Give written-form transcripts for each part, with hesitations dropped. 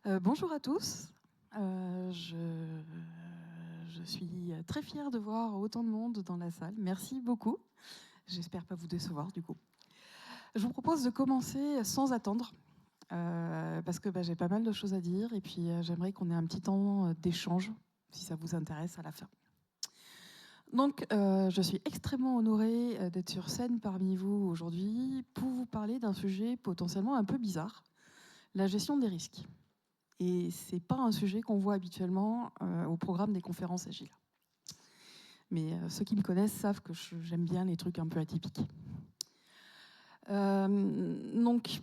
Bonjour à tous. Je suis très fière de voir autant de monde dans la salle. Merci beaucoup. J'espère pas vous décevoir du coup. Je vous propose de commencer sans attendre parce que j'ai pas mal de choses à dire et puis j'aimerais qu'on ait un petit temps d'échange si ça vous intéresse à la fin. Donc je suis extrêmement honorée d'être sur scène parmi vous aujourd'hui pour vous parler d'un sujet potentiellement un peu bizarre, la gestion des risques. Et ce n'est pas un sujet qu'on voit habituellement au programme des conférences agiles. Mais ceux qui me connaissent savent que j'aime bien les trucs un peu atypiques. Donc,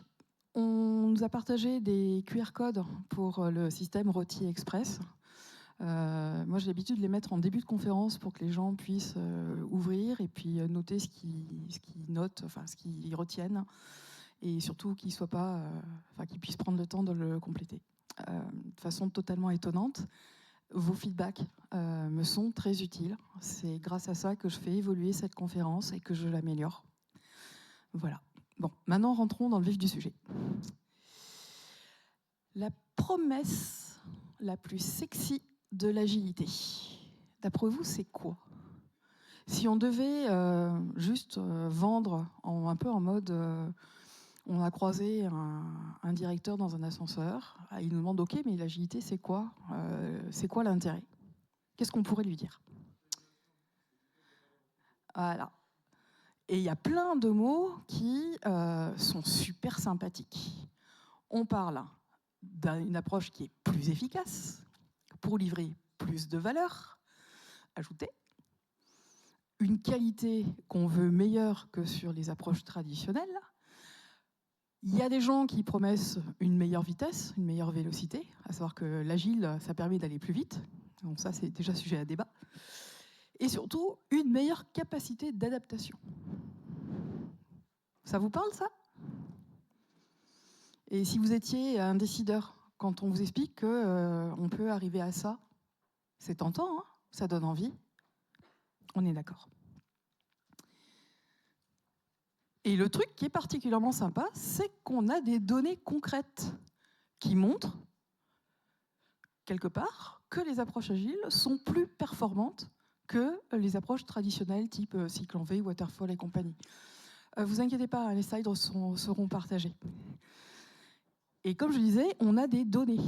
on nous a partagé des QR codes pour le système Roti Express. Moi, j'ai l'habitude de les mettre en début de conférence pour que les gens puissent ouvrir et puis noter ce qu'ils notent, enfin ce qu'ils retiennent, et surtout qu'ils puissent prendre le temps de le compléter. De façon totalement étonnante, vos feedbacks me sont très utiles. C'est grâce à ça que je fais évoluer cette conférence et que je l'améliore. Voilà. Bon, maintenant rentrons dans le vif du sujet. La promesse la plus sexy de l'agilité, d'après vous, c'est quoi? Si on devait juste vendre un peu en mode... on a croisé un directeur dans un ascenseur. Il nous demande, OK, mais l'agilité, c'est quoi? C'est quoi l'intérêt? Qu'est-ce qu'on pourrait lui dire? Voilà. Et il y a plein de mots qui sont super sympathiques. On parle d'une approche qui est plus efficace pour livrer plus de valeur ajoutée, une qualité qu'on veut meilleure que sur les approches traditionnelles. Il y a des gens qui promettent une meilleure vitesse, une meilleure vélocité, à savoir que l'agile, ça permet d'aller plus vite. Donc ça, c'est déjà sujet à débat. Et surtout, une meilleure capacité d'adaptation. Ça vous parle, ça? Et si vous étiez un décideur, quand on vous explique qu'on peut arriver à ça, c'est tentant, hein? Ça donne envie. On est d'accord. Et le truc qui est particulièrement sympa, c'est qu'on a des données concrètes qui montrent, quelque part, que les approches agiles sont plus performantes que les approches traditionnelles type cycle en V, waterfall et compagnie. Vous inquiétez pas, les slides seront partagés. Et comme je disais, on a des données.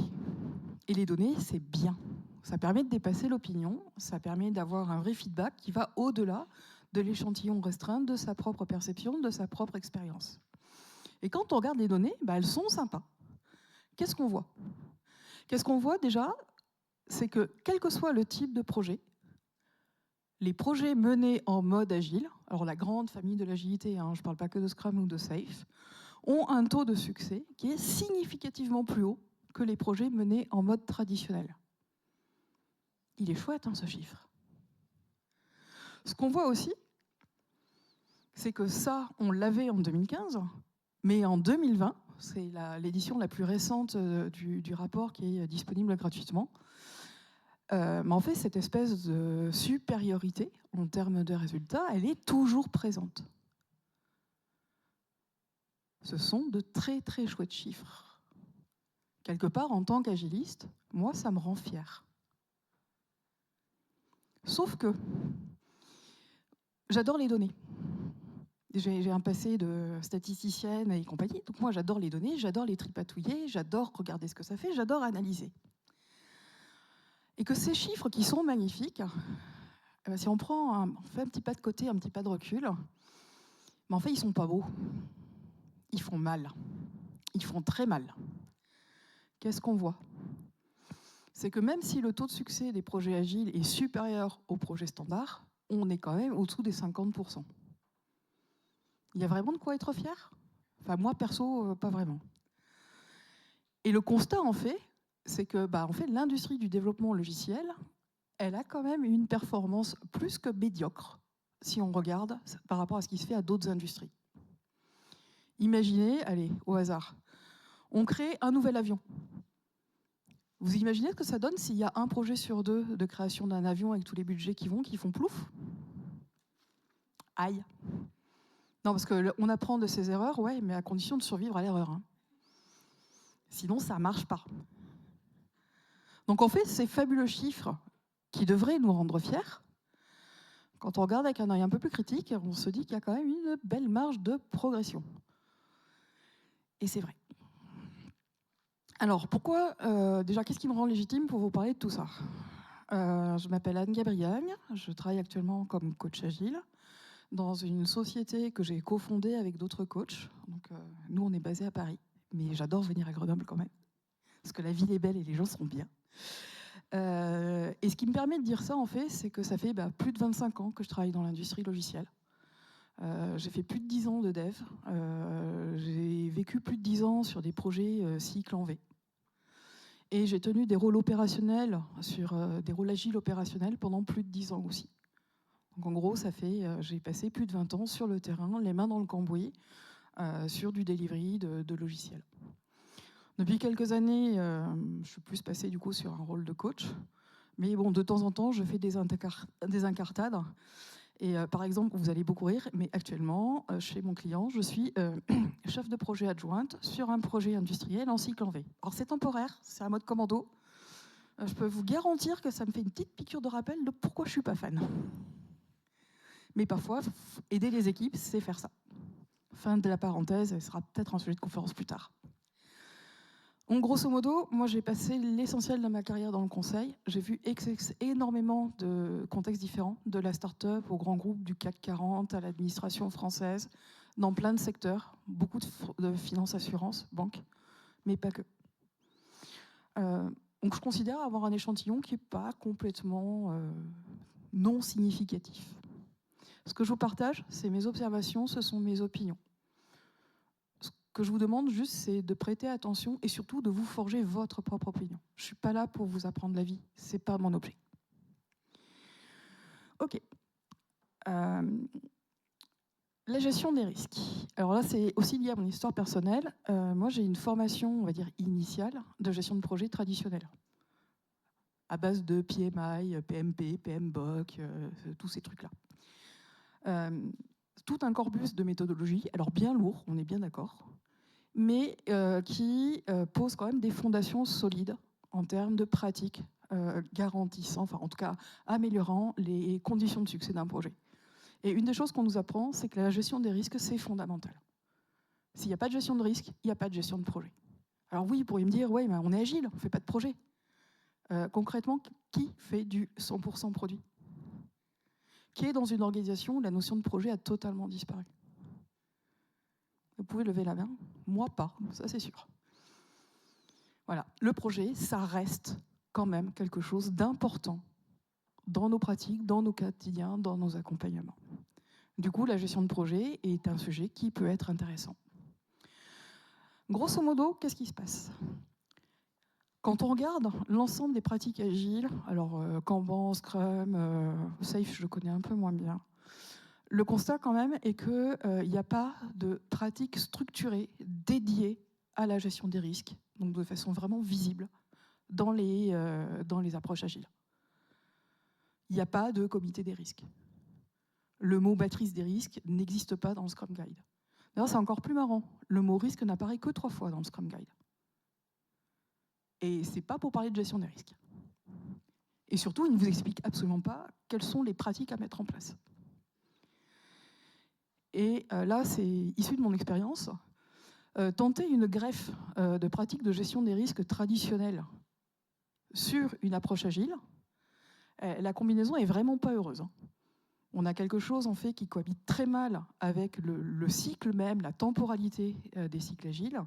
Et les données, c'est bien. Ça permet de dépasser l'opinion, ça permet d'avoir un vrai feedback qui va au-delà de l'échantillon restreint de sa propre perception, de sa propre expérience. Et quand on regarde les données, elles sont sympas. Qu'est-ce qu'on voit? Qu'est-ce qu'on voit déjà? C'est que quel que soit le type de projet, les projets menés en mode agile, alors la grande famille de l'agilité, je ne parle pas que de Scrum ou de Safe, ont un taux de succès qui est significativement plus haut que les projets menés en mode traditionnel. Il est chouette, ce chiffre. Ce qu'on voit aussi, c'est que ça, on l'avait en 2015, mais en 2020, c'est l'édition la plus récente du rapport qui est disponible gratuitement, mais en fait, cette espèce de supériorité en termes de résultats, elle est toujours présente. Ce sont de très très chouettes chiffres. Quelque part, en tant qu'agiliste, moi, ça me rend fier. Sauf que j'adore les données. J'ai un passé de statisticienne et compagnie, donc moi j'adore les données, j'adore les tripatouiller, j'adore regarder ce que ça fait, j'adore analyser. Et que ces chiffres qui sont magnifiques, si on fait un petit pas de côté, un petit pas de recul, mais en fait ils sont pas beaux. Ils font mal. Ils font très mal. Qu'est-ce qu'on voit? C'est que même si le taux de succès des projets agiles est supérieur aux projets standards, on est quand même au-dessous des 50%. Il y a vraiment de quoi être fier? Enfin, moi, perso, pas vraiment. Et le constat, en fait, c'est que l'industrie du développement logiciel, elle a quand même une performance plus que médiocre, si on regarde par rapport à ce qui se fait à d'autres industries. Imaginez, allez, au hasard, on crée un nouvel avion. Vous imaginez ce que ça donne s'il y a un projet sur deux de création d'un avion avec tous les budgets qui font plouf? Aïe. Non, parce qu'on apprend de ses erreurs, ouais, mais à condition de survivre à l'erreur. Sinon, ça ne marche pas. Donc en fait, ces fabuleux chiffres qui devraient nous rendre fiers, quand on regarde avec un œil un peu plus critique, on se dit qu'il y a quand même une belle marge de progression. Et c'est vrai. Alors pourquoi, déjà, qu'est-ce qui me rend légitime pour vous parler de tout ça? Je m'appelle Anne Gabriagne, je travaille actuellement comme coach agile dans une société que j'ai cofondée avec d'autres coachs. Donc, nous, on est basé à Paris, mais j'adore venir à Grenoble quand même, parce que la ville est belle et les gens sont bien. Et ce qui me permet de dire ça, en fait, c'est que ça fait plus de 25 ans que je travaille dans l'industrie logicielle. J'ai fait plus de 10 ans de dev. J'ai vécu plus de 10 ans sur des projets cycle en V. Et j'ai tenu des rôles opérationnels, sur des rôles agiles opérationnels pendant plus de 10 ans aussi. Donc en gros, j'ai passé plus de 20 ans sur le terrain, les mains dans le cambouis, sur du delivery de logiciels. Depuis quelques années, je suis plus passée du coup sur un rôle de coach. Mais bon, de temps en temps, je fais des incartades. Et par exemple, vous allez beaucoup rire, mais actuellement, chez mon client, je suis chef de projet adjointe sur un projet industriel en cycle en V. Alors c'est temporaire, c'est un mode commando. Je peux vous garantir que ça me fait une petite piqûre de rappel de pourquoi je ne suis pas fan. Mais parfois, aider les équipes, c'est faire ça. Fin de la parenthèse, ce sera peut-être un sujet de conférence plus tard. Donc, grosso modo, moi j'ai passé l'essentiel de ma carrière dans le conseil. J'ai vu énormément de contextes différents, de la start-up au grand groupe du CAC 40 à l'administration française, dans plein de secteurs, beaucoup de finance, assurance, banque, mais pas que. Donc je considère avoir un échantillon qui n'est pas complètement non significatif. Ce que je vous partage, c'est mes observations, ce sont mes opinions. Ce que je vous demande juste, c'est de prêter attention et surtout de vous forger votre propre opinion. Je ne suis pas là pour vous apprendre la vie, ce n'est pas mon objet. Ok. La gestion des risques. Alors là, c'est aussi lié à mon histoire personnelle. Moi, j'ai une formation, on va dire, initiale de gestion de projet traditionnelle, à base de PMI, PMP, PMBOK, tous ces trucs-là. Tout un corpus de méthodologie, alors bien lourd, on est bien d'accord, mais qui pose quand même des fondations solides en termes de pratiques garantissant, enfin en tout cas améliorant les conditions de succès d'un projet. Et une des choses qu'on nous apprend, c'est que la gestion des risques, c'est fondamental. S'il n'y a pas de gestion de risque, il n'y a pas de gestion de projet. Alors oui, vous pourriez me dire, ouais, mais on est agile, on ne fait pas de projet. Concrètement, qui fait du 100% produit? Qui est dans une organisation où la notion de projet a totalement disparu? Vous pouvez lever la main? Moi, pas, ça c'est sûr. Voilà, le projet, ça reste quand même quelque chose d'important dans nos pratiques, dans nos quotidiens, dans nos accompagnements. Du coup, la gestion de projet est un sujet qui peut être intéressant. Grosso modo, qu'est-ce qui se passe? Quand on regarde l'ensemble des pratiques agiles, alors Kanban, Scrum, Safe, je connais un peu moins bien, le constat quand même est qu'il n'y a pas de pratique structurée dédiée à la gestion des risques, donc de façon vraiment visible dans les approches agiles. Il n'y a pas de comité des risques. Le mot matrice des risques n'existe pas dans le Scrum Guide. D'ailleurs, c'est encore plus marrant. Le mot risque n'apparaît que 3 fois dans le Scrum Guide. Et ce n'est pas pour parler de gestion des risques. Et surtout, il ne vous explique absolument pas quelles sont les pratiques à mettre en place. Et là, c'est issu de mon expérience. Tenter une greffe de pratiques de gestion des risques traditionnelles sur une approche agile, la combinaison est vraiment pas heureuse. On a quelque chose en fait qui cohabite très mal avec le cycle même, la temporalité des cycles agiles.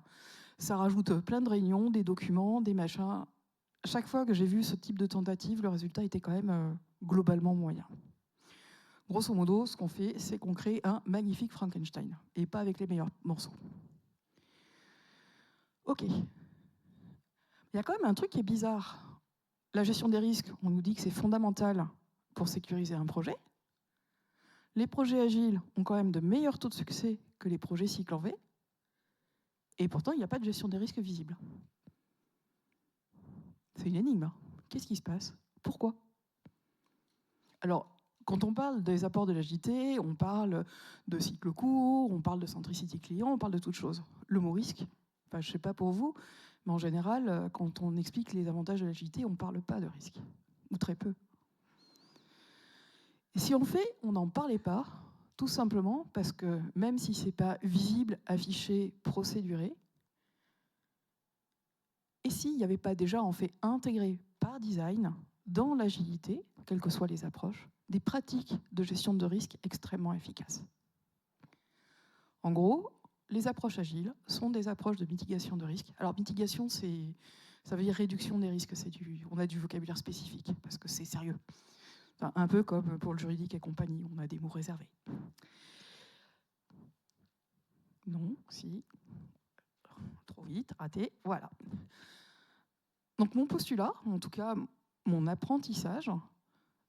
Ça rajoute plein de réunions, des documents, des machins. Chaque fois que j'ai vu ce type de tentative, le résultat était quand même globalement moyen. Grosso modo, ce qu'on fait, c'est qu'on crée un magnifique Frankenstein, et pas avec les meilleurs morceaux. Ok. Il y a quand même un truc qui est bizarre. La gestion des risques, on nous dit que c'est fondamental pour sécuriser un projet. Les projets agiles ont quand même de meilleurs taux de succès que les projets cycle en V. Et pourtant, il n'y a pas de gestion des risques visible. C'est une énigme. Qu'est-ce qui se passe? Pourquoi? Alors, quand on parle des apports de l'agilité, on parle de cycle court, on parle de centricity client, on parle de toutes choses. Le mot risque, enfin, je ne sais pas pour vous, Mais en général, quand on explique les avantages de l'agilité, on ne parle pas de risque, ou très peu. Et si on le fait, on n'en parlait pas, tout simplement parce que même si ce n'est pas visible, affiché, procéduré, et s'il n'y avait pas déjà en fait intégré par design dans l'agilité, quelles que soient les approches, des pratiques de gestion de risque extrêmement efficaces. En gros, les approches agiles sont des approches de mitigation de risque. Alors mitigation, ça veut dire réduction des risques, on a du vocabulaire spécifique, parce que c'est sérieux. Enfin, un peu comme pour le juridique et compagnie, on a des mots réservés. Non, si. Trop vite, raté, voilà. Donc mon postulat, en tout cas mon apprentissage,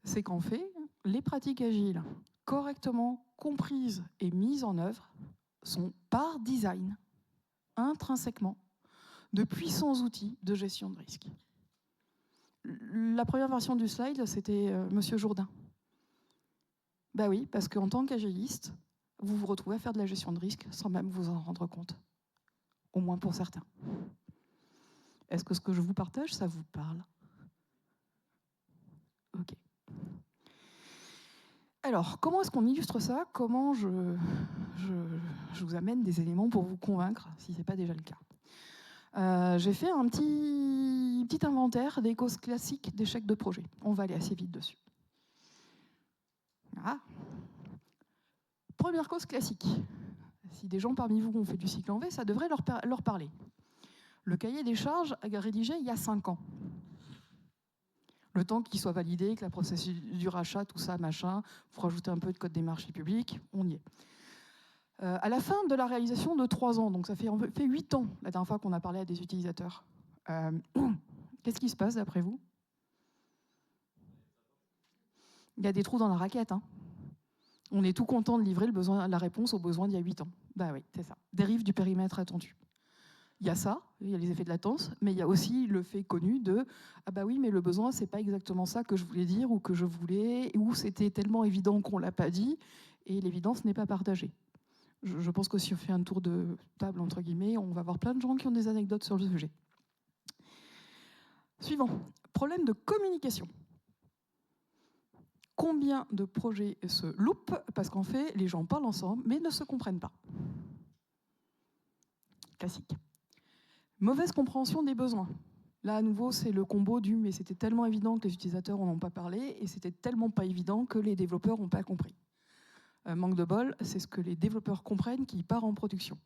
c'est qu'en fait, les pratiques agiles correctement comprises et mises en œuvre sont par design, intrinsèquement, de puissants outils de gestion de risque. La première version du slide, c'était Monsieur Jourdain. Ben oui, parce qu'en tant qu'agiliste, vous vous retrouvez à faire de la gestion de risque sans même vous en rendre compte. Au moins pour certains. Est-ce que ce que je vous partage, ça vous parle? Ok. Alors, comment est-ce qu'on illustre ça? Comment je vous amène des éléments pour vous convaincre, si ce n'est pas déjà le cas? J'ai fait un petit inventaire des causes classiques d'échecs de projet. On va aller assez vite dessus. Ah. Première cause classique. Si des gens parmi vous ont fait du cycle en V, ça devrait leur parler. Le cahier des charges a rédigé il y a 5 ans. Le temps qu'il soit validé, que la procédure du rachat, tout ça, machin, vous rajoutez un peu de code des marchés publics, on y est. À la fin de la réalisation de 3 ans, donc ça fait 8 ans la dernière fois qu'on a parlé à des utilisateurs, qu'est-ce qui se passe d'après vous? Il y a des trous dans la raquette. Hein. On est tout content de livrer la réponse aux besoins d'il y a 8 ans. Ben oui, c'est ça. Dérive du périmètre attendu. Il y a ça, il y a les effets de latence, mais il y a aussi le fait connu de « Ah bah oui, mais le besoin, c'est pas exactement ça que je voulais dire ou que je voulais, ou c'était tellement évident qu'on l'a pas dit, et l'évidence n'est pas partagée. » Je pense que si on fait un tour de table, entre guillemets, on va voir plein de gens qui ont des anecdotes sur le sujet. Suivant, problème de communication. Combien de projets se loupent parce qu'en fait, les gens parlent ensemble, mais ne se comprennent pas? Classique. Mauvaise compréhension des besoins. Là, à nouveau, c'est le combo du « mais c'était tellement évident que les utilisateurs n'en ont pas parlé et c'était tellement pas évident que les développeurs n'ont pas compris ». Manque de bol, c'est ce que les développeurs comprennent qui part en production.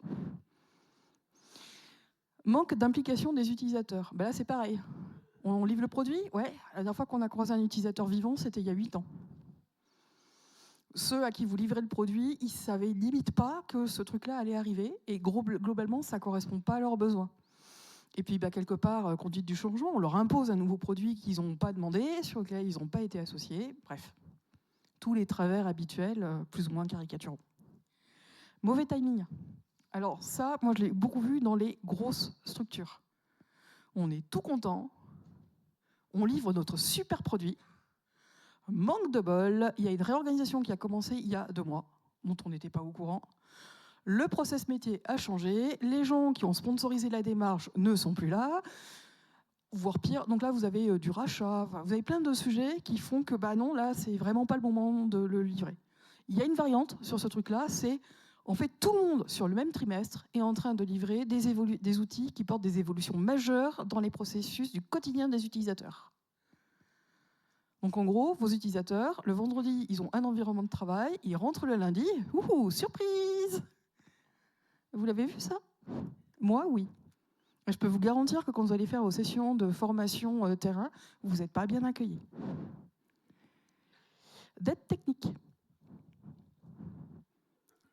Manque d'implication des utilisateurs. Ben là, c'est pareil. On livre le produit? Ouais. La dernière fois qu'on a croisé un utilisateur vivant, c'était il y a 8 ans. Ceux à qui vous livrez le produit, ils ne savaient limite pas que ce truc-là allait arriver et globalement, ça ne correspond pas à leurs besoins. Et puis, bah, quelque part, conduite du changement, on leur impose un nouveau produit qu'ils n'ont pas demandé, sur lequel ils n'ont pas été associés. Bref, tous les travers habituels, plus ou moins caricaturaux. Mauvais timing. Alors ça, moi, je l'ai beaucoup vu dans les grosses structures. On est tout content, on livre notre super produit. Manque de bol, il y a une réorganisation qui a commencé il y a 2 mois, dont on n'était pas au courant. Le process métier a changé, les gens qui ont sponsorisé la démarche ne sont plus là, voire pire. Donc là, vous avez du rachat, vous avez plein de sujets qui font que, bah non, là, c'est vraiment pas le moment de le livrer. Il y a une variante sur ce truc-là, c'est en fait tout le monde sur le même trimestre est en train de livrer des outils qui portent des évolutions majeures dans les processus du quotidien des utilisateurs. Donc en gros, vos utilisateurs, le vendredi, ils ont un environnement de travail, ils rentrent le lundi, ouh, surprise! Vous l'avez vu ça? Moi, oui. Et je peux vous garantir que quand vous allez faire vos sessions de formation terrain, vous n'êtes pas bien accueillis. Dette technique.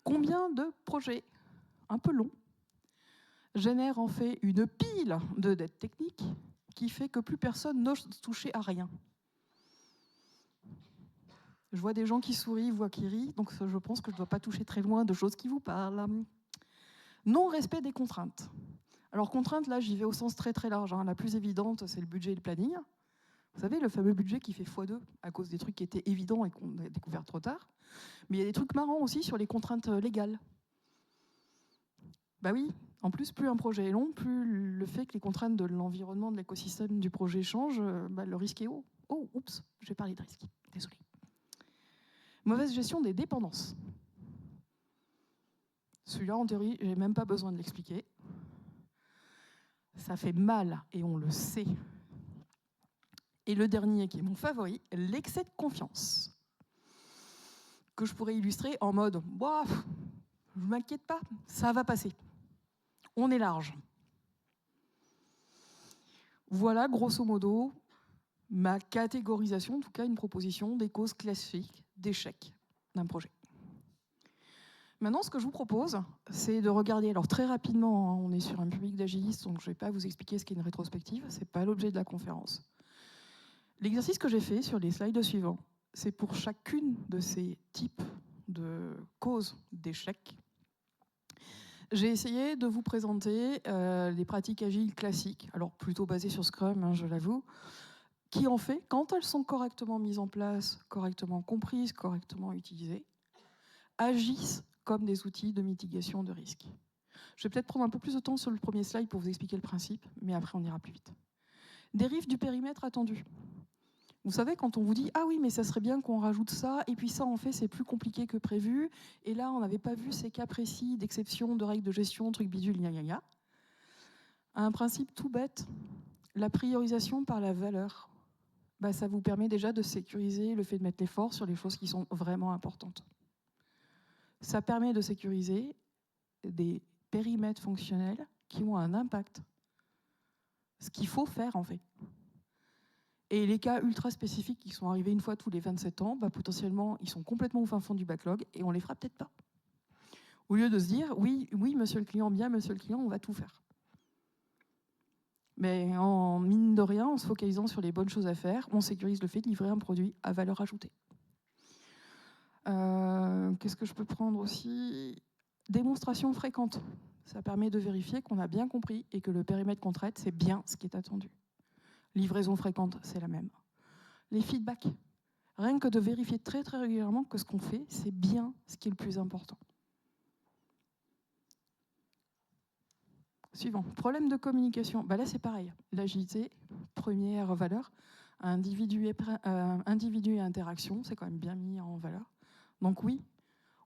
Combien de projets, un peu longs, génèrent en fait une pile de dettes techniques qui fait que plus personne n'ose toucher à rien? Je vois des gens qui sourient, voix qui rient, donc je pense que je ne dois pas toucher très loin de choses qui vous parlent. Non-respect des contraintes. Alors contraintes, là, j'y vais au sens très très large. Hein. La plus évidente, c'est le budget et le planning. Vous savez, le fameux budget qui fait x2 à cause des trucs qui étaient évidents et qu'on a découvert trop tard. Mais il y a des trucs marrants aussi sur les contraintes légales. Bah oui, En plus, plus un projet est long, plus le fait que les contraintes de l'environnement, de l'écosystème du projet changent, le risque est haut. Oh, oups, j'ai parlé de risque, désolé. Mauvaise gestion des dépendances. Celui-là, en théorie, je n'ai même pas besoin de l'expliquer. Ça fait mal, et on le sait. Et le dernier, qui est mon favori, l'excès de confiance. Que je pourrais illustrer en mode « Bof, je ne m'inquiète pas, ça va passer. On est large. » Voilà, grosso modo, ma catégorisation, en tout cas une proposition des causes classiques d'échec d'un projet. Maintenant, ce que je vous propose, c'est de regarder, alors très rapidement, on est sur un public d'agilistes, donc je ne vais pas vous expliquer ce qu'est une rétrospective, ce n'est pas l'objet de la conférence. L'exercice que j'ai fait sur les slides suivants, c'est pour chacune de ces types de causes d'échec, j'ai essayé de vous présenter les pratiques agiles classiques, alors plutôt basées sur Scrum, hein, je l'avoue, qui en fait, quand elles sont correctement mises en place, correctement comprises, correctement utilisées, agissent comme des outils de mitigation de risques. Je vais peut-être prendre un peu plus de temps sur le premier slide pour vous expliquer le principe, mais après on ira plus vite. Dérive du périmètre attendu. Vous savez, quand on vous dit « Ah oui, mais ça serait bien qu'on rajoute ça, et puis ça, en fait, c'est plus compliqué que prévu, et là, on n'avait pas vu ces cas précis d'exception, de règles de gestion, truc bidule, gna gna gna. » Un principe tout bête, la priorisation par la valeur. Ça vous permet déjà de sécuriser le fait de mettre l'effort sur les choses qui sont vraiment importantes. Ça permet de sécuriser des périmètres fonctionnels qui ont un impact. Ce qu'il faut faire, en fait. Et les cas ultra spécifiques qui sont arrivés une fois tous les 27 ans, potentiellement, ils sont complètement au fin fond du backlog et on les fera peut-être pas. Au lieu de se dire, oui, monsieur le client, bien, monsieur le client, on va tout faire. Mais en mine de rien, en se focalisant sur les bonnes choses à faire, on sécurise le fait de livrer un produit à valeur ajoutée. Qu'est-ce que je peux prendre aussi? Démonstration fréquente. Ça permet de vérifier qu'on a bien compris et que le périmètre qu'on traite, c'est bien ce qui est attendu. Livraison fréquente, c'est la même. Les feedbacks. Rien que de vérifier très très régulièrement que ce qu'on fait, c'est bien ce qui est le plus important. Suivant. Problème de communication. Là, c'est pareil. L'agilité, première valeur. Individu et interaction, c'est quand même bien mis en valeur. Donc oui,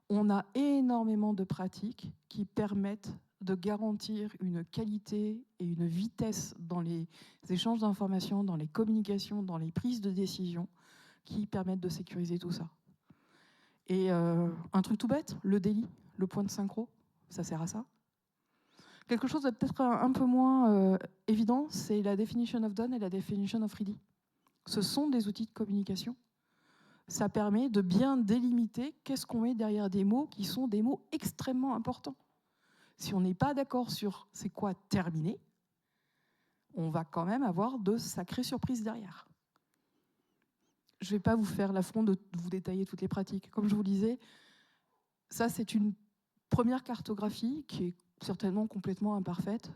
on a énormément de pratiques qui permettent de garantir une qualité et une vitesse dans les échanges d'informations, dans les communications, dans les prises de décision, qui permettent de sécuriser tout ça. Et un truc tout bête, le daily, le point de synchro, ça sert à ça. Quelque chose de peut-être un peu moins évident, c'est la definition of done et la definition of ready. Ce sont des outils de communication. Ça permet de bien délimiter qu'est-ce qu'on met derrière des mots qui sont des mots extrêmement importants. Si on n'est pas d'accord sur c'est quoi terminer, on va quand même avoir de sacrées surprises derrière. Je ne vais pas vous faire l'affront de vous détailler toutes les pratiques. Comme je vous le disais, ça c'est une première cartographie qui est certainement complètement imparfaite.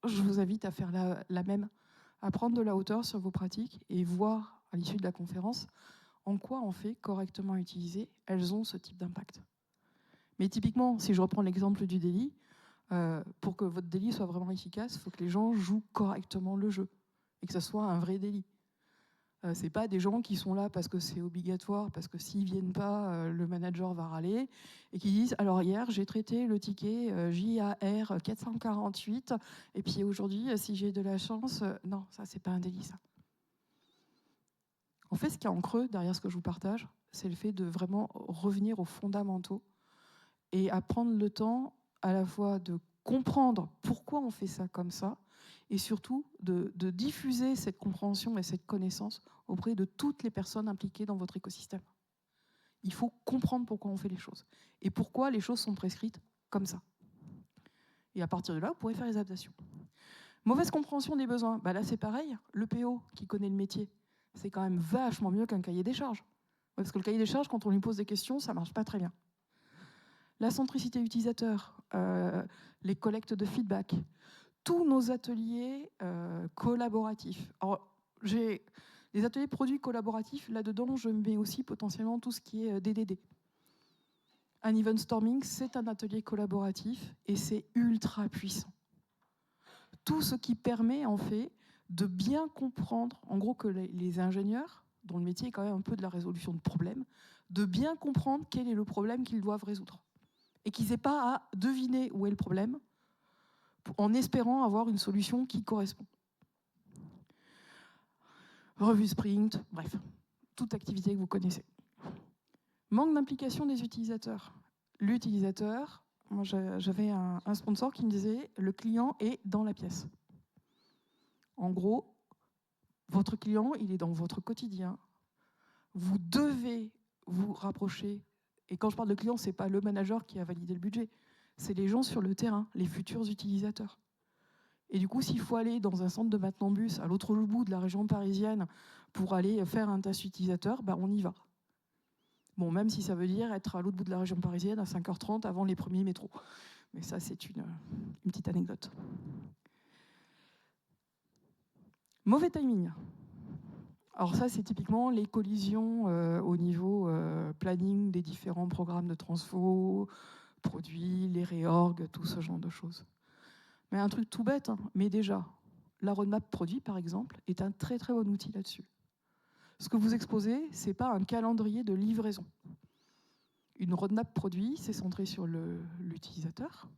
Je vous invite à faire la même, à prendre de la hauteur sur vos pratiques et voir à l'issue de la conférence en quoi en fait correctement utilisées, elles ont ce type d'impact. Mais typiquement, si je reprends l'exemple du daily, pour que votre daily soit vraiment efficace, il faut que les gens jouent correctement le jeu et que ce soit un vrai daily. C'est pas des gens qui sont là parce que c'est obligatoire, parce que s'ils viennent pas, le manager va râler, et qui disent alors hier j'ai traité le ticket JAR 448, et puis aujourd'hui si j'ai de la chance, non, ça c'est pas un daily ça. En fait, ce qu'il y a en creux derrière ce que je vous partage, c'est le fait de vraiment revenir aux fondamentaux et à prendre le temps à la fois de comprendre pourquoi on fait ça comme ça, et surtout de diffuser cette compréhension et cette connaissance auprès de toutes les personnes impliquées dans votre écosystème. Il faut comprendre pourquoi on fait les choses et pourquoi les choses sont prescrites comme ça. Et à partir de là, vous pourrez faire les adaptations. Mauvaise compréhension des besoins. Là, c'est pareil. Le PO qui connaît le métier, c'est quand même vachement mieux qu'un cahier des charges. Parce que le cahier des charges, quand on lui pose des questions, ça ne marche pas très bien. La centricité utilisateur, les collectes de feedback, tous nos ateliers collaboratifs. Alors, j'ai les ateliers produits collaboratifs, là-dedans, je mets aussi potentiellement tout ce qui est DDD. Un event storming, c'est un atelier collaboratif et c'est ultra puissant. Tout ce qui permet en fait de bien comprendre, en gros que les ingénieurs, dont le métier est quand même un peu de la résolution de problèmes, de bien comprendre quel est le problème qu'ils doivent résoudre. Et qu'ils n'aient pas à deviner où est le problème en espérant avoir une solution qui correspond. Revue sprint, bref, toute activité que vous connaissez. Manque d'implication des utilisateurs. L'utilisateur, moi j'avais un sponsor qui me disait le client est dans la pièce. En gros, votre client, il est dans votre quotidien. Vous devez vous rapprocher. Et quand je parle de client, ce n'est pas le manager qui a validé le budget. C'est les gens sur le terrain, les futurs utilisateurs. Et du coup, s'il faut aller dans un centre de maintenant bus à l'autre bout de la région parisienne pour aller faire un test utilisateur, ben on y va. Bon, même si ça veut dire être à l'autre bout de la région parisienne à 5h30 avant les premiers métros. Mais ça, c'est une petite anecdote. Mauvais timing. Alors ça, c'est typiquement les collisions au niveau planning des différents programmes de transfo, produits, les réorgs, tout ce genre de choses. Mais un truc tout bête, hein, mais déjà, la roadmap produit, par exemple, est un très très bon outil là-dessus. Ce que vous exposez, ce n'est pas un calendrier de livraison. Une roadmap produit, c'est centré sur l'utilisateur.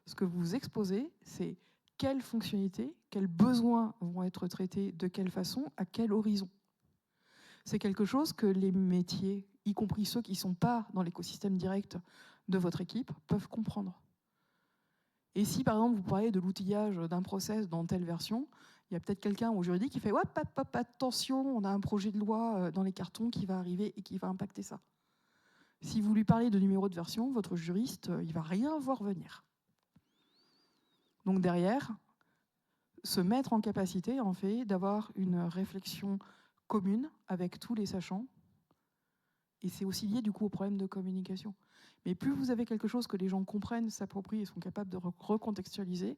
Ce que vous exposez, c'est quelles fonctionnalités, quels besoins vont être traités, de quelle façon, à quel horizon. C'est quelque chose que les métiers, y compris ceux qui ne sont pas dans l'écosystème direct de votre équipe, peuvent comprendre. Et si, par exemple, vous parlez de l'outillage d'un process dans telle version, il y a peut-être quelqu'un au juridique qui fait « Ouais, attention, on a un projet de loi dans les cartons qui va arriver et qui va impacter ça ». Si vous lui parlez de numéro de version, votre juriste, il ne va rien voir venir. Donc derrière, se mettre en capacité, en fait, d'avoir une réflexion commune avec tous les sachants. Et c'est aussi lié, du coup, au problème de communication. Mais plus vous avez quelque chose que les gens comprennent, s'approprient et sont capables de recontextualiser,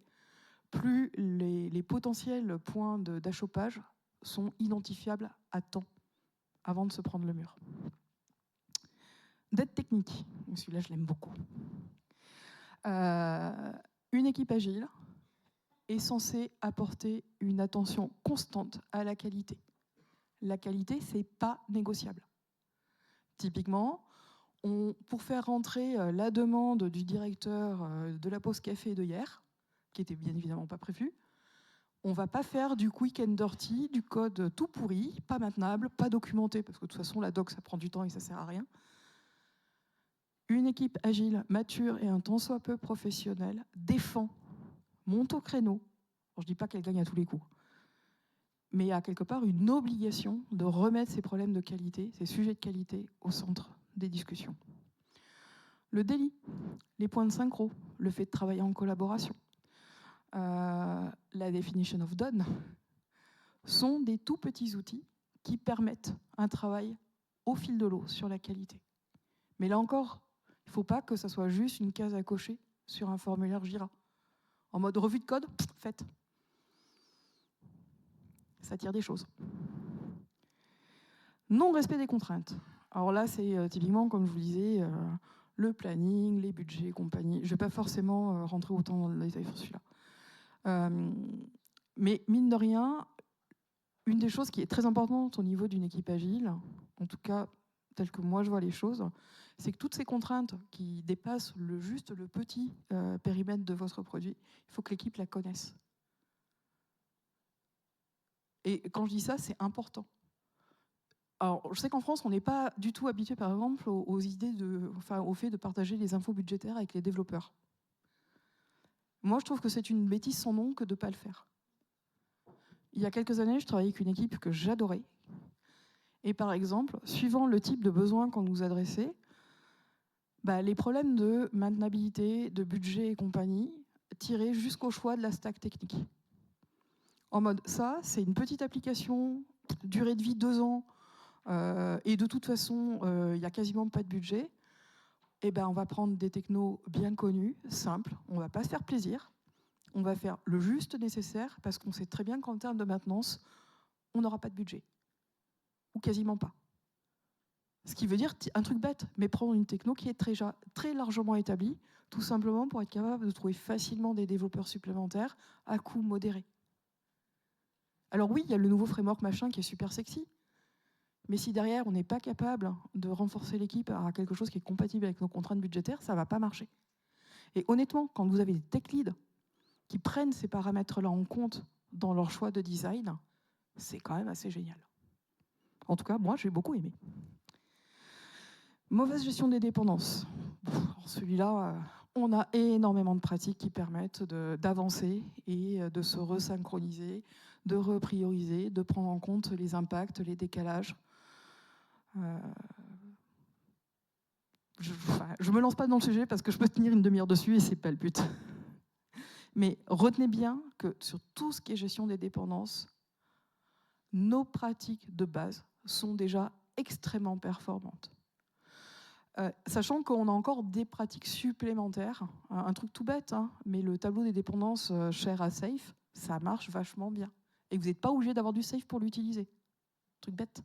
plus les potentiels points d'achoppage sont identifiables à temps, avant de se prendre le mur. Dette technique, celui-là je l'aime beaucoup. Une équipe agile est censée apporter une attention constante à la qualité. La qualité, c'est pas négociable. Typiquement, pour faire rentrer la demande du directeur de la pause café de hier, qui était bien évidemment pas prévu, on ne va pas faire du quick and dirty, du code tout pourri, pas maintenable, pas documenté, parce que de toute façon la doc ça prend du temps et ça sert à rien. Une équipe agile, mature et un tant soit peu professionnelle défend, monte au créneau. Alors, je ne dis pas qu'elle gagne à tous les coups, mais il y a quelque part une obligation de remettre ces problèmes de qualité, ces sujets de qualité au centre des discussions. Le daily, les points de synchro, le fait de travailler en collaboration, la definition of done, sont des tout petits outils qui permettent un travail au fil de l'eau sur la qualité. Mais là encore, il ne faut pas que ça soit juste une case à cocher sur un formulaire Jira. En mode revue de code, faites. Ça tire des choses. Non-respect des contraintes. Alors là, c'est typiquement, comme je vous disais, le planning, les budgets et compagnie. Je ne vais pas forcément rentrer autant dans le détail sur celui-là. Mais mine de rien, une des choses qui est très importante au niveau d'une équipe agile, en tout cas telle que moi je vois les choses, c'est que toutes ces contraintes qui dépassent juste le petit périmètre de votre produit, il faut que l'équipe la connaisse. Et quand je dis ça, c'est important. Alors, je sais qu'en France, on n'est pas du tout habitué, par exemple, aux idées au fait de partager les infos budgétaires avec les développeurs. Moi, je trouve que c'est une bêtise sans nom que de ne pas le faire. Il y a quelques années, je travaillais avec une équipe que j'adorais. Et par exemple, suivant le type de besoin qu'on nous adressait, les problèmes de maintenabilité, de budget et compagnie tiraient jusqu'au choix de la stack technique. En mode, ça, c'est une petite application, durée de vie 2 ans, et de toute façon, il n'y a quasiment pas de budget. Eh ben, on va prendre des technos bien connus, simples, on ne va pas se faire plaisir, on va faire le juste nécessaire, parce qu'on sait très bien qu'en termes de maintenance, on n'aura pas de budget. Ou quasiment pas. Ce qui veut dire un truc bête, mais prendre une techno qui est très largement établie, tout simplement pour être capable de trouver facilement des développeurs supplémentaires à coût modéré. Alors oui, il y a le nouveau framework machin qui est super sexy, mais si derrière on n'est pas capable de renforcer l'équipe à quelque chose qui est compatible avec nos contraintes budgétaires, ça ne va pas marcher. Et honnêtement, quand vous avez des tech leads qui prennent ces paramètres-là en compte dans leur choix de design, c'est quand même assez génial. En tout cas, moi, j'ai beaucoup aimé. Mauvaise gestion des dépendances. Celui-là, on a énormément de pratiques qui permettent d'avancer et de se resynchroniser, de reprioriser, de prendre en compte les impacts, les décalages. Je me lance pas dans le sujet parce que je peux tenir une demi-heure dessus et c'est pas le but. Mais retenez bien que sur tout ce qui est gestion des dépendances, nos pratiques de base sont déjà extrêmement performantes. Sachant qu'on a encore des pratiques supplémentaires, un truc tout bête, hein, mais le tableau des dépendances cher à Safe, ça marche vachement bien. Et vous n'êtes pas obligé d'avoir du Safe pour l'utiliser. Truc bête.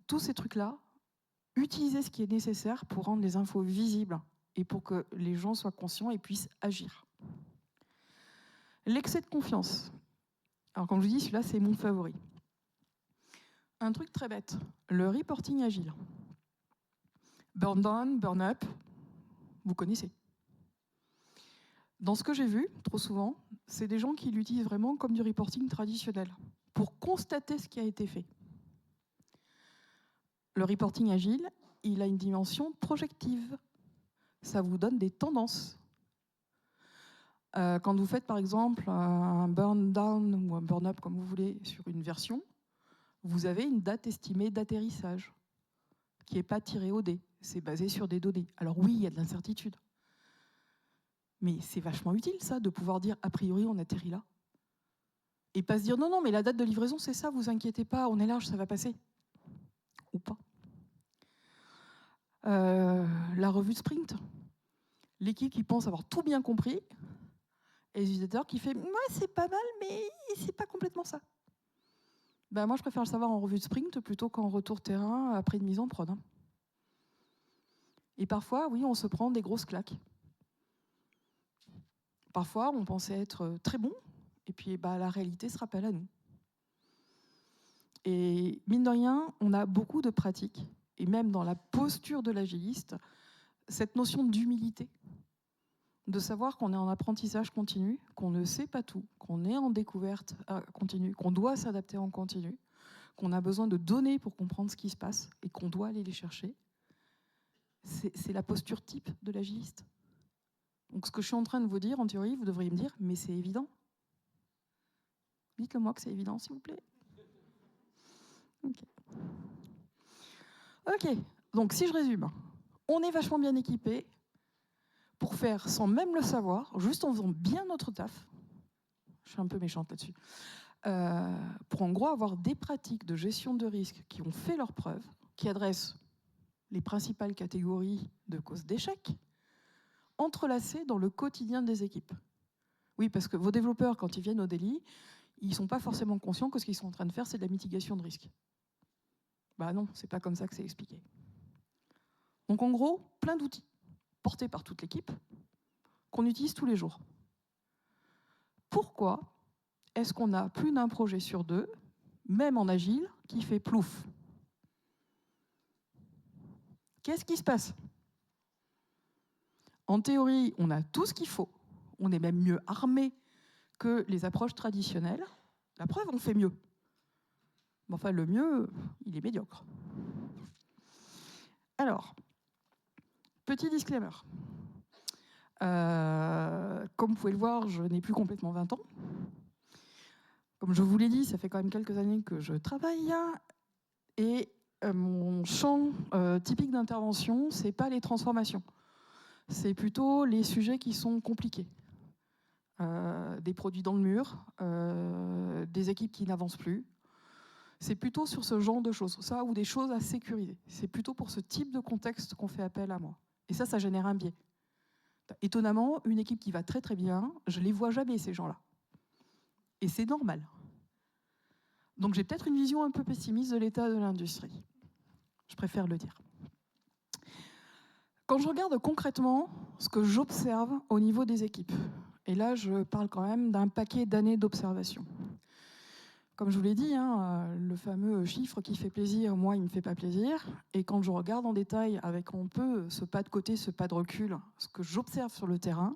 Tous ces trucs-là, utilisez ce qui est nécessaire pour rendre les infos visibles et pour que les gens soient conscients et puissent agir. L'excès de confiance. Alors comme je vous dis, celui-là, c'est mon favori. Un truc très bête, le reporting agile. Burn down, burn up, vous connaissez. Dans ce que j'ai vu, trop souvent, c'est des gens qui l'utilisent vraiment comme du reporting traditionnel, pour constater ce qui a été fait. Le reporting agile, il a une dimension projective. Ça vous donne des tendances. Quand vous faites par exemple un burn down ou un burn up, comme vous voulez, sur une version, vous avez une date estimée d'atterrissage qui n'est pas tirée au dé. C'est basé sur des données. Alors oui, il y a de l'incertitude. Mais c'est vachement utile, ça, de pouvoir dire, a priori, on atterrit là. Et pas se dire, non, non, mais la date de livraison, c'est ça, vous inquiétez pas, on est large, ça va passer. Ou pas. La revue de sprint. L'équipe qui pense avoir tout bien compris, et les utilisateurs qui fait, ouais, c'est pas mal, mais c'est pas complètement ça. Ben, moi, je préfère le savoir en revue de sprint plutôt qu'en retour terrain après une mise en prod. Et parfois, oui, on se prend des grosses claques. Parfois, on pensait être très bon, et puis la réalité se rappelle à nous. Et mine de rien, on a beaucoup de pratiques, et même dans la posture de l'agiliste, cette notion d'humilité, de savoir qu'on est en apprentissage continu, qu'on ne sait pas tout, qu'on est en découverte continue, qu'on doit s'adapter en continu, qu'on a besoin de données pour comprendre ce qui se passe, et qu'on doit aller les chercher. C'est la posture type de l'agiliste. Donc ce que je suis en train de vous dire, en théorie, vous devriez me dire, mais c'est évident. Dites-le moi que c'est évident, s'il vous plaît. Ok, donc si je résume, on est vachement bien équipé pour faire, sans même le savoir, juste en faisant bien notre taf, je suis un peu méchante là-dessus, pour en gros avoir des pratiques de gestion de risque qui ont fait leurs preuves, qui adressent les principales catégories de causes d'échec, entrelacées dans le quotidien des équipes. Oui, parce que vos développeurs, quand ils viennent au délit, ils ne sont pas forcément conscients que ce qu'ils sont en train de faire, c'est de la mitigation de risque. Bah non, c'est pas comme ça que c'est expliqué. Donc en gros, plein d'outils portés par toute l'équipe qu'on utilise tous les jours. Pourquoi est-ce qu'on a plus d'un projet sur deux, même en agile, qui fait plouf? Qu'est-ce qui se passe? En théorie, on a tout ce qu'il faut. On est même mieux armé que les approches traditionnelles. La preuve, on fait mieux. Mais enfin, le mieux, il est médiocre. Alors, petit disclaimer. Comme vous pouvez le voir, je n'ai plus complètement 20 ans. Comme je vous l'ai dit, ça fait quand même quelques années que je travaille. Et mon champ typique d'intervention, ce n'est pas les transformations. C'est plutôt les sujets qui sont compliqués. Des produits dans le mur, des équipes qui n'avancent plus. C'est plutôt sur ce genre de choses, ça, ou des choses à sécuriser. C'est plutôt pour ce type de contexte qu'on fait appel à moi. Et ça génère un biais. Étonnamment, une équipe qui va très très bien, je ne les vois jamais, ces gens-là. Et c'est normal. Donc j'ai peut-être une vision un peu pessimiste de l'état de l'industrie. Je préfère le dire. Quand je regarde concrètement ce que j'observe au niveau des équipes, et là je parle quand même d'un paquet d'années d'observation. Comme je vous l'ai dit, le fameux chiffre qui fait plaisir, moi, il ne me fait pas plaisir. Et quand je regarde en détail, avec un peu ce pas de côté, ce pas de recul, ce que j'observe sur le terrain,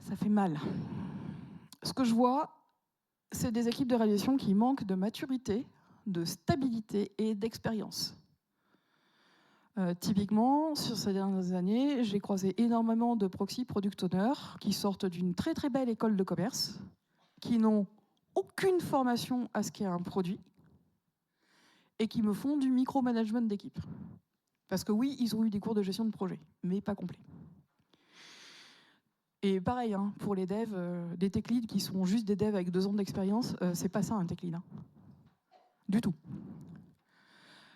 ça fait mal. Ce que je vois, c'est des équipes de réalisation qui manquent de maturité, de stabilité et d'expérience. Typiquement, sur ces dernières années, j'ai croisé énormément de proxy product owners qui sortent d'une très très belle école de commerce, qui n'ont aucune formation à ce qu'est un produit et qui me font du micromanagement d'équipe. Parce que oui, ils ont eu des cours de gestion de projet, mais pas complets. Et pareil, pour les devs, des tech leads qui sont juste des devs avec 2 ans d'expérience, c'est pas ça un tech lead. Du tout.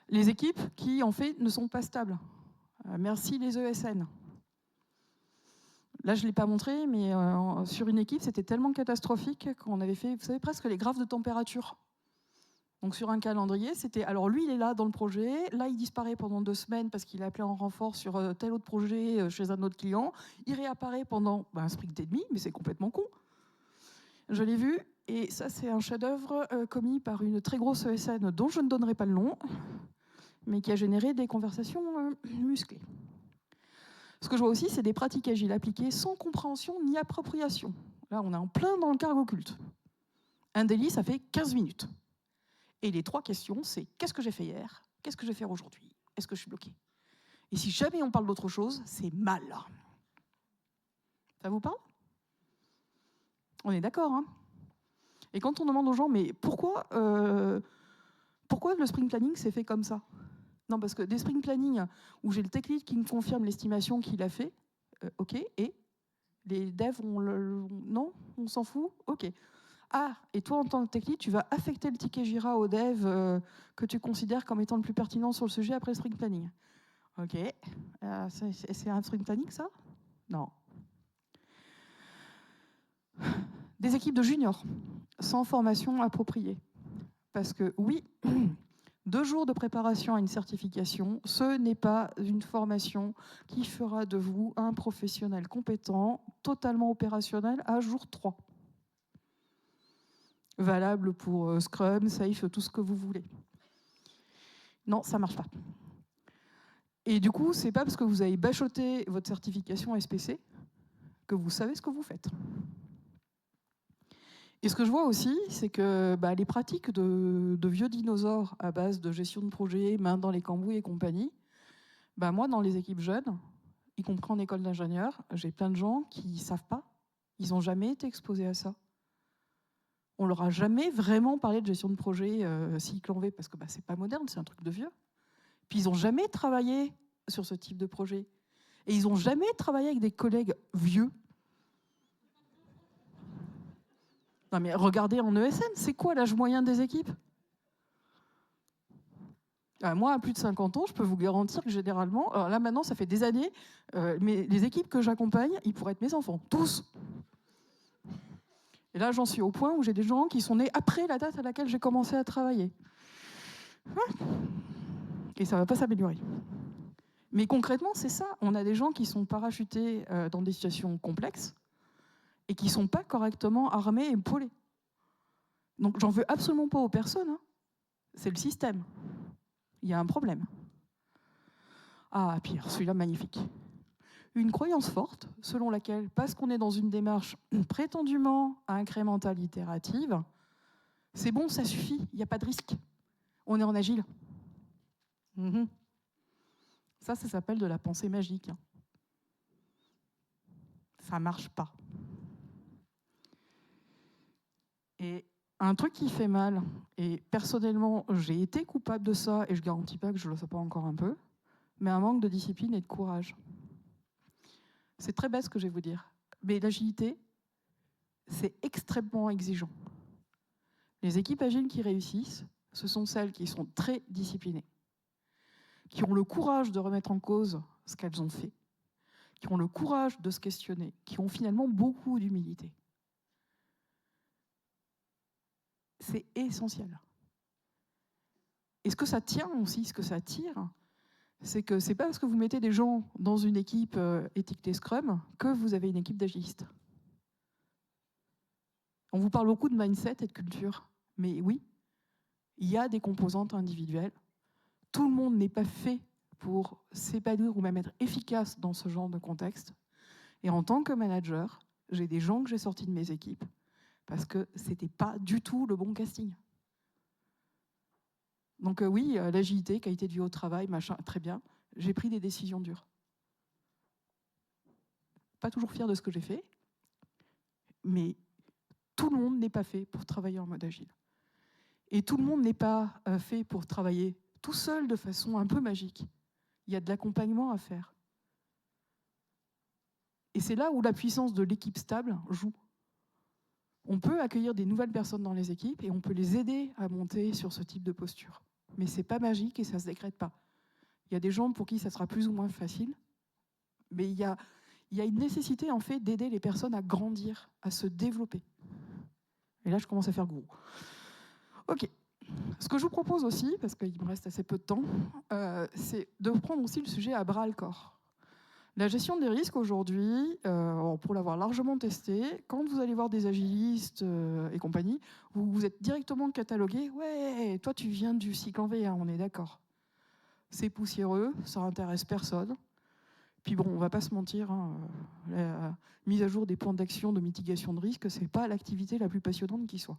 Les équipes qui, en fait, ne sont pas stables. Merci les ESN. Là, je ne l'ai pas montré, mais sur une équipe, c'était tellement catastrophique qu'on avait fait, vous savez, presque les graphes de température. Donc sur un calendrier, c'était, alors lui, il est là dans le projet, là, il disparaît pendant 2 semaines parce qu'il est appelé en renfort sur tel autre projet chez un autre client. Il réapparaît pendant un sprint et demi, mais c'est complètement con. Je l'ai vu, et ça, c'est un chef-d'œuvre commis par une très grosse ESN dont je ne donnerai pas le nom, mais qui a généré des conversations musclées. Ce que je vois aussi, c'est des pratiques agiles appliquées sans compréhension ni appropriation. Là, on est en plein dans le cargo culte. Un délit, ça fait 15 minutes. Et les 3 questions, c'est qu'est-ce que j'ai fait hier? Qu'est-ce que je vais faire aujourd'hui? Est-ce que je suis bloqué? Et si jamais on parle d'autre chose, c'est mal. Ça vous parle? On est d'accord, hein? Et quand on demande aux gens, mais pourquoi le sprint planning s'est fait comme ça? Non, parce que des sprint planning où j'ai le tech lead qui me confirme l'estimation qu'il a fait, ok, et les devs, non, on s'en fout, ok. Ah, et toi, en tant que tech lead, tu vas affecter le ticket Jira au dev que tu considères comme étant le plus pertinent sur le sujet après le sprint planning. Ok. C'est un sprint planning, ça? Non. Des équipes de juniors, sans formation appropriée. Parce que oui, 2 jours de préparation à une certification, ce n'est pas une formation qui fera de vous un professionnel compétent, totalement opérationnel à jour 3. Valable pour Scrum, Safe, tout ce que vous voulez. Non, ça ne marche pas. Et du coup, c'est pas parce que vous avez bachoté votre certification SPC que vous savez ce que vous faites. Et ce que je vois aussi, c'est que les pratiques de vieux dinosaures à base de gestion de projet, main dans les cambouis et compagnie, moi, dans les équipes jeunes, y compris en école d'ingénieur, j'ai plein de gens qui ne savent pas. Ils n'ont jamais été exposés à ça. On leur a jamais vraiment parlé de gestion de projet cycle en V, parce que c'est pas moderne, c'est un truc de vieux. Puis ils n'ont jamais travaillé sur ce type de projet. Et ils n'ont jamais travaillé avec des collègues vieux. Non mais regardez en ESN, c'est quoi l'âge moyen des équipes? Moi, à plus de 50 ans, je peux vous garantir que généralement, alors là maintenant, ça fait des années, mais les équipes que j'accompagne, ils pourraient être mes enfants, tous. Et là, j'en suis au point où j'ai des gens qui sont nés après la date à laquelle j'ai commencé à travailler. Ouais. Et ça ne va pas s'améliorer. Mais concrètement, c'est ça. On a des gens qui sont parachutés dans des situations complexes et qui ne sont pas correctement armés et épaulés. Donc, j'en veux absolument pas aux personnes. C'est le système. Il y a un problème. Ah, pire, celui-là, magnifique. Une croyance forte, selon laquelle, parce qu'on est dans une démarche prétendument incrémentale itérative, c'est bon, ça suffit, il n'y a pas de risque. On est en agile. Ça s'appelle de la pensée magique. Ça ne marche pas. Et un truc qui fait mal, et personnellement, j'ai été coupable de ça, et je ne garantis pas que je ne le sois pas encore un peu, mais un manque de discipline et de courage. C'est très bête ce que je vais vous dire, mais l'agilité, c'est extrêmement exigeant. Les équipes agiles qui réussissent, ce sont celles qui sont très disciplinées, qui ont le courage de remettre en cause ce qu'elles ont fait, qui ont le courage de se questionner, qui ont finalement beaucoup d'humilité. – – – – – – – – – – – – – – – – – – – – – – – – – – – – – – – – – – – – – – – – – – – – – – – – – – – – – – – – – – – – – – – – – – – – – – – – – – – – – – – – – – – – – – – – – – – – – – – – – – – – – – – – – – – – – – –– – –– –– –– –– –– –– – – – – – – – – – – – – – – – – – – – – – – – – – – – – – – – – – – – – – – – – – – – – – – – – – – – – – – – – – – – – – – – – – – – – – – – – – – – – – – – – – – – – – – – – – – – – – – – – – – – – – – – – – – – – – – – – – – – – – – Et ce que ça tient aussi, ce que ça tire, c'est que c'est pas parce que vous mettez des gens dans une équipe étiquetée Scrum que vous avez une équipe d'agilistes. On vous parle beaucoup de mindset et de culture, mais oui, il y a des composantes individuelles. Tout le monde n'est pas fait pour s'épanouir ou même être efficace dans ce genre de contexte. Et en tant que manager, j'ai des gens que j'ai sortis de mes équipes parce que c'était pas du tout le bon casting. Donc oui, l'agilité, qualité de vie au travail, machin, très bien. J'ai pris des décisions dures. Pas toujours fier de ce que j'ai fait, mais tout le monde n'est pas fait pour travailler en mode agile. Et tout le monde n'est pas fait pour travailler tout seul de façon un peu magique. Il y a de l'accompagnement à faire. Et c'est là où la puissance de l'équipe stable joue. On peut accueillir des nouvelles personnes dans les équipes et on peut les aider à monter sur ce type de posture. Mais c'est pas magique et ça se décrète pas. Il y a des gens pour qui ça sera plus ou moins facile, mais il y a une nécessité en fait d'aider les personnes à grandir, à se développer. Et là, je commence à faire gros. Ok. Ce que je vous propose aussi, parce qu'il me reste assez peu de temps, c'est de prendre aussi le sujet à bras-le-corps. La gestion des risques aujourd'hui, pour l'avoir largement testé, quand vous allez voir des agilistes et compagnie, vous êtes directement catalogué. Ouais, toi tu viens du cycle en V, hein, on est d'accord. C'est poussiéreux, ça intéresse personne. Puis bon, on va pas se mentir, hein, la mise à jour des plans d'action de mitigation de risque, c'est pas l'activité la plus passionnante qui soit.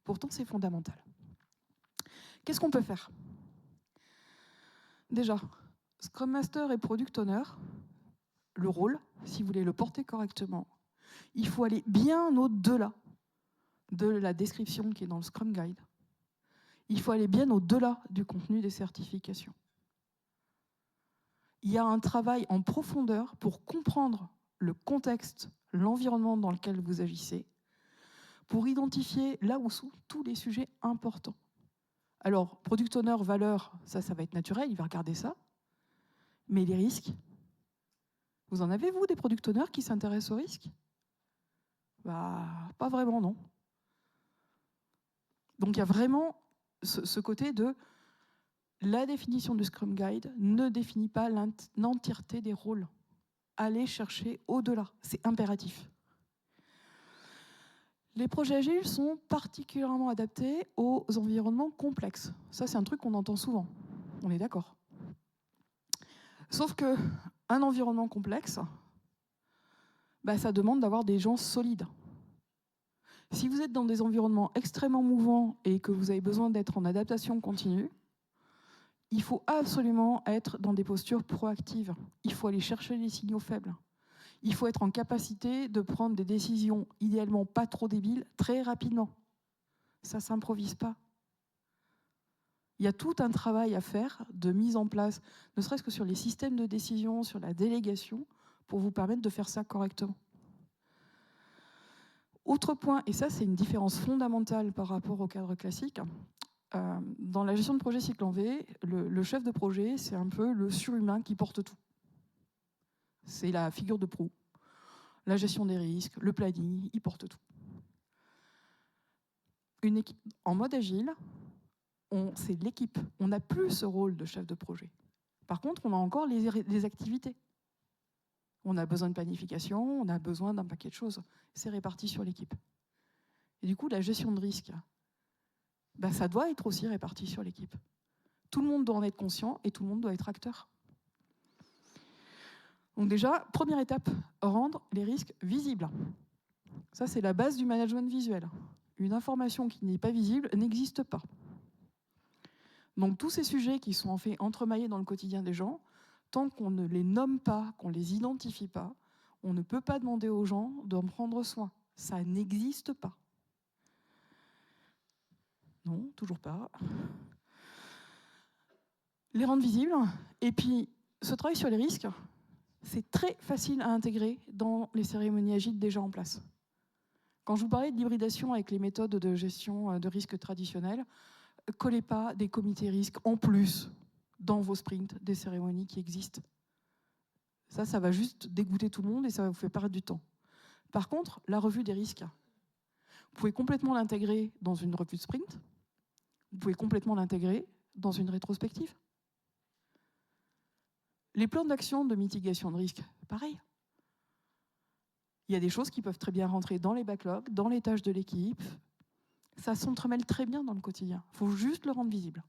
Pourtant, c'est fondamental. Qu'est-ce qu'on peut faire? Déjà, Scrum Master et Product Owner, le rôle, si vous voulez le porter correctement, il faut aller bien au-delà de la description qui est dans le Scrum Guide. Il faut aller bien au-delà du contenu des certifications. Il y a un travail en profondeur pour comprendre le contexte, l'environnement dans lequel vous agissez, pour identifier là où sont tous les sujets importants. Alors, Product Owner, valeur, ça va être naturel, il va regarder ça. Mais les risques, vous en avez, vous, des Product Owners qui s'intéressent aux risques? Bah, pas vraiment, non. Donc il y a vraiment ce côté de la définition du Scrum Guide ne définit pas l'entièreté des rôles. Allez chercher au-delà, c'est impératif. Les projets agiles sont particulièrement adaptés aux environnements complexes. Ça, c'est un truc qu'on entend souvent. On est d'accord. Sauf qu'un environnement complexe, bah, ça demande d'avoir des gens solides. Si vous êtes dans des environnements extrêmement mouvants et que vous avez besoin d'être en adaptation continue, il faut absolument être dans des postures proactives. Il faut aller chercher les signaux faibles. Il faut être en capacité de prendre des décisions, idéalement pas trop débiles, très rapidement. Ça ne s'improvise pas. Il y a tout un travail à faire de mise en place, ne serait-ce que sur les systèmes de décision, sur la délégation, pour vous permettre de faire ça correctement. Autre point, et ça c'est une différence fondamentale par rapport au cadre classique, dans la gestion de projet cycle en V, le chef de projet, c'est un peu le surhumain qui porte tout. C'est la figure de proue. La gestion des risques, le planning, il porte tout. Une équipe en mode agile, c'est l'équipe. On n'a plus ce rôle de chef de projet. Par contre, on a encore les activités. On a besoin de planification, on a besoin d'un paquet de choses. C'est réparti sur l'équipe. Et du coup, la gestion de risque, bah, ça doit être aussi réparti sur l'équipe. Tout le monde doit en être conscient et tout le monde doit être acteur. Donc déjà, première étape, rendre les risques visibles. Ça, c'est la base du management visuel. Une information qui n'est pas visible n'existe pas. Donc tous ces sujets qui sont en fait entremaillés dans le quotidien des gens, tant qu'on ne les nomme pas, qu'on ne les identifie pas, on ne peut pas demander aux gens d'en prendre soin. Ça n'existe pas. Non, toujours pas. Les rendre visibles. Et puis, ce travail sur les risques, c'est très facile à intégrer dans les cérémonies agiles déjà en place. Quand je vous parlais de l'hybridation avec les méthodes de gestion de risques traditionnelles, collez pas des comités risques en plus dans vos sprints des cérémonies qui existent. Ça va juste dégoûter tout le monde et ça va vous faire perdre du temps. Par contre, la revue des risques, vous pouvez complètement l'intégrer dans une revue de sprint. Vous pouvez complètement l'intégrer dans une rétrospective. Les plans d'action de mitigation de risque, pareil. Il y a des choses qui peuvent très bien rentrer dans les backlogs, dans les tâches de l'équipe. Ça s'entremêle très bien dans le quotidien. Il faut juste le rendre visible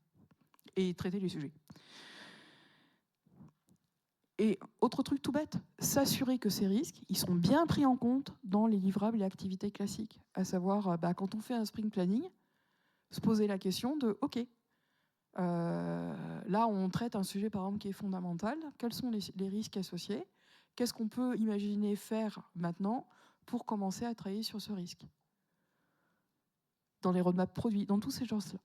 et traiter les sujets. Et autre truc tout bête, s'assurer que ces risques, ils sont bien pris en compte dans les livrables et activités classiques. À savoir, quand on fait un sprint planning, se poser la question de, OK, là on traite un sujet par exemple qui est fondamental, quels sont les risques associés, qu'est-ce qu'on peut imaginer faire maintenant pour commencer à travailler sur ce risque. Dans les roadmaps produits, dans tous ces genres-là.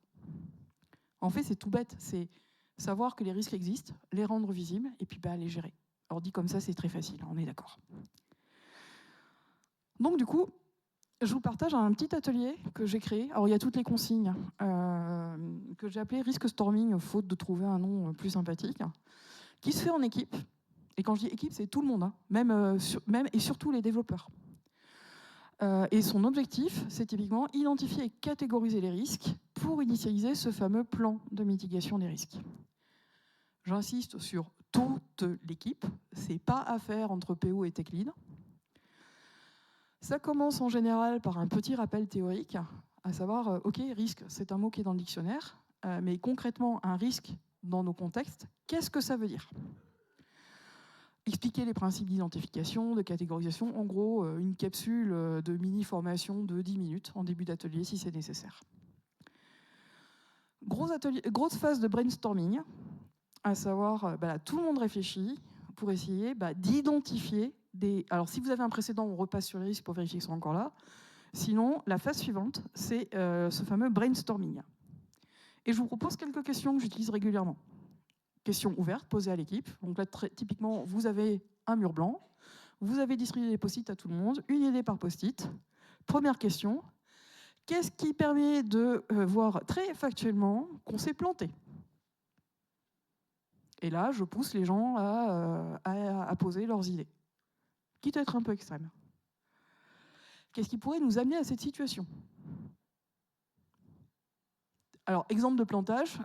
En fait, c'est tout bête, c'est savoir que les risques existent, les rendre visibles, et puis les gérer. Alors dit comme ça, c'est très facile, on est d'accord. Donc du coup, je vous partage un petit atelier que j'ai créé. Alors il y a toutes les consignes que j'ai appelé Risk Storming, faute de trouver un nom plus sympathique, qui se fait en équipe. Et quand je dis équipe, c'est tout le monde, hein, même et surtout les développeurs. Et son objectif, c'est typiquement identifier et catégoriser les risques pour initialiser ce fameux plan de mitigation des risques. J'insiste sur toute l'équipe, c'est pas à faire entre PO et Tech Lead. Ça commence en général par un petit rappel théorique, à savoir, OK, risque, c'est un mot qui est dans le dictionnaire, mais concrètement, un risque dans nos contextes, qu'est-ce que ça veut dire ? Expliquer les principes d'identification, de catégorisation, en gros, une capsule de mini-formation de 10 minutes en début d'atelier si c'est nécessaire. Grosse phase de brainstorming, à savoir, tout le monde réfléchit pour essayer d'identifier des... Alors si vous avez un précédent, on repasse sur les risques pour vérifier qu'ils sont encore là. Sinon, la phase suivante, c'est ce fameux brainstorming. Et je vous propose quelques questions que j'utilise régulièrement. Questions ouvertes posées à l'équipe. Donc là, typiquement, vous avez un mur blanc, vous avez distribué des post-it à tout le monde, une idée par post-it. Première question, qu'est-ce qui permet de voir très factuellement qu'on s'est planté ? Et là, je pousse les gens à poser leurs idées, quitte à être un peu extrême. Qu'est-ce qui pourrait nous amener à cette situation ? Alors, exemple de plantage,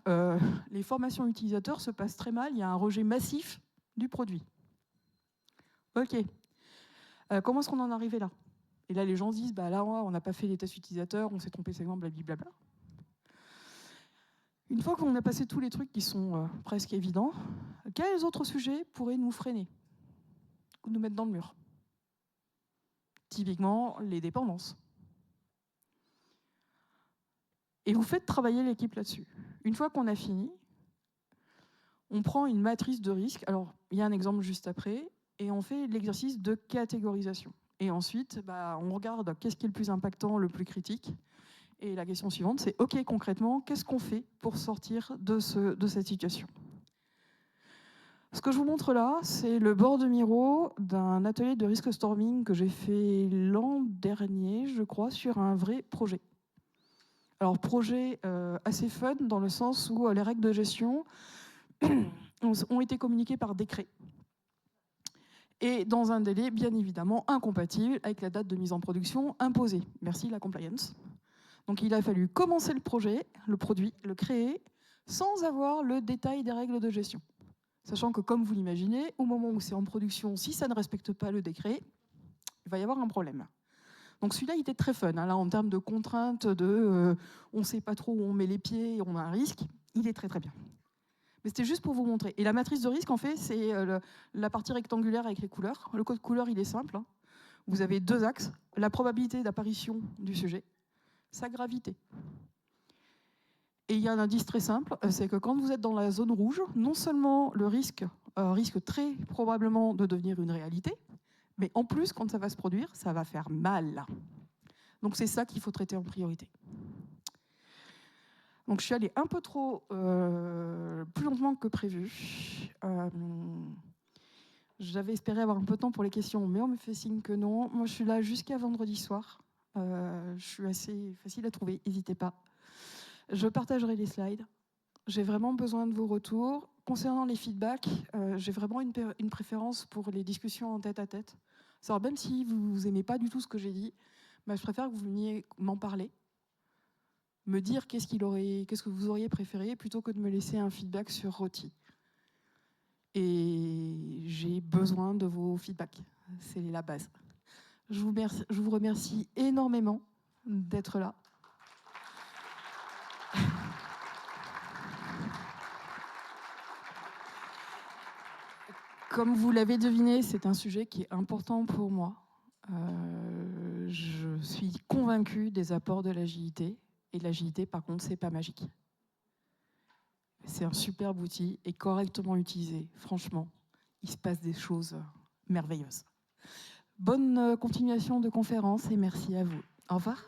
les formations utilisateurs se passent très mal, il y a un rejet massif du produit. OK. Comment est-ce qu'on en est arrivé là ? Et là, les gens se disent, là, on n'a pas fait les tests utilisateurs, on s'est trompé de segment, blablabla. Une fois qu'on a passé tous les trucs qui sont presque évidents, quels autres sujets pourraient nous freiner ou nous mettre dans le mur ? Typiquement, les dépendances. Et vous faites travailler l'équipe là-dessus. Une fois qu'on a fini, on prend une matrice de risque. Alors, il y a un exemple juste après, et on fait l'exercice de catégorisation. Et ensuite, on regarde qu'est-ce qui est le plus impactant, le plus critique. Et la question suivante, c'est OK, concrètement, qu'est-ce qu'on fait pour sortir de cette situation ? Ce que je vous montre là, c'est le bord de Miro d'un atelier de risk storming que j'ai fait l'an dernier, je crois, sur un vrai projet. Alors, projet assez fun, dans le sens où les règles de gestion ont été communiquées par décret. Et dans un délai, bien évidemment, incompatible avec la date de mise en production imposée. Merci la compliance. Donc il a fallu commencer le projet, le produit, le créer, sans avoir le détail des règles de gestion. Sachant que, comme vous l'imaginez, au moment où c'est en production, si ça ne respecte pas le décret, il va y avoir un problème. Donc celui-là, il était très fun. Là, en termes de contraintes, on ne sait pas trop où on met les pieds, on a un risque, il est très très bien. Mais c'était juste pour vous montrer. Et la matrice de risque, en fait, c'est la partie rectangulaire avec les couleurs. Le code couleur, il est simple. Vous avez deux axes. La probabilité d'apparition du sujet, sa gravité. Et il y a un indice très simple, c'est que quand vous êtes dans la zone rouge, non seulement le risque risque très probablement de devenir une réalité, mais en plus, quand ça va se produire, ça va faire mal. Donc c'est ça qu'il faut traiter en priorité. Donc je suis allée un peu trop plus lentement que prévu. J'avais espéré avoir un peu de temps pour les questions, mais on me fait signe que non. Moi, je suis là jusqu'à vendredi soir. Je suis assez facile à trouver, n'hésitez pas. Je partagerai les slides. J'ai vraiment besoin de vos retours. Concernant les feedbacks, j'ai vraiment une préférence pour les discussions en tête-à-tête. Alors, même si vous n'aimez pas du tout ce que j'ai dit, je préfère que vous veniez m'en parler. me dire qu'est-ce que vous auriez préféré plutôt que de me laisser un feedback sur rôti. Et j'ai besoin de vos feedbacks, c'est la base. Je vous remercie énormément d'être là. Comme vous l'avez deviné, c'est un sujet qui est important pour moi. Je suis convaincue des apports de l'agilité. Et l'agilité, par contre, c'est pas magique. C'est un superbe outil et correctement utilisé, franchement, il se passe des choses merveilleuses. Bonne continuation de conférence et merci à vous. Au revoir.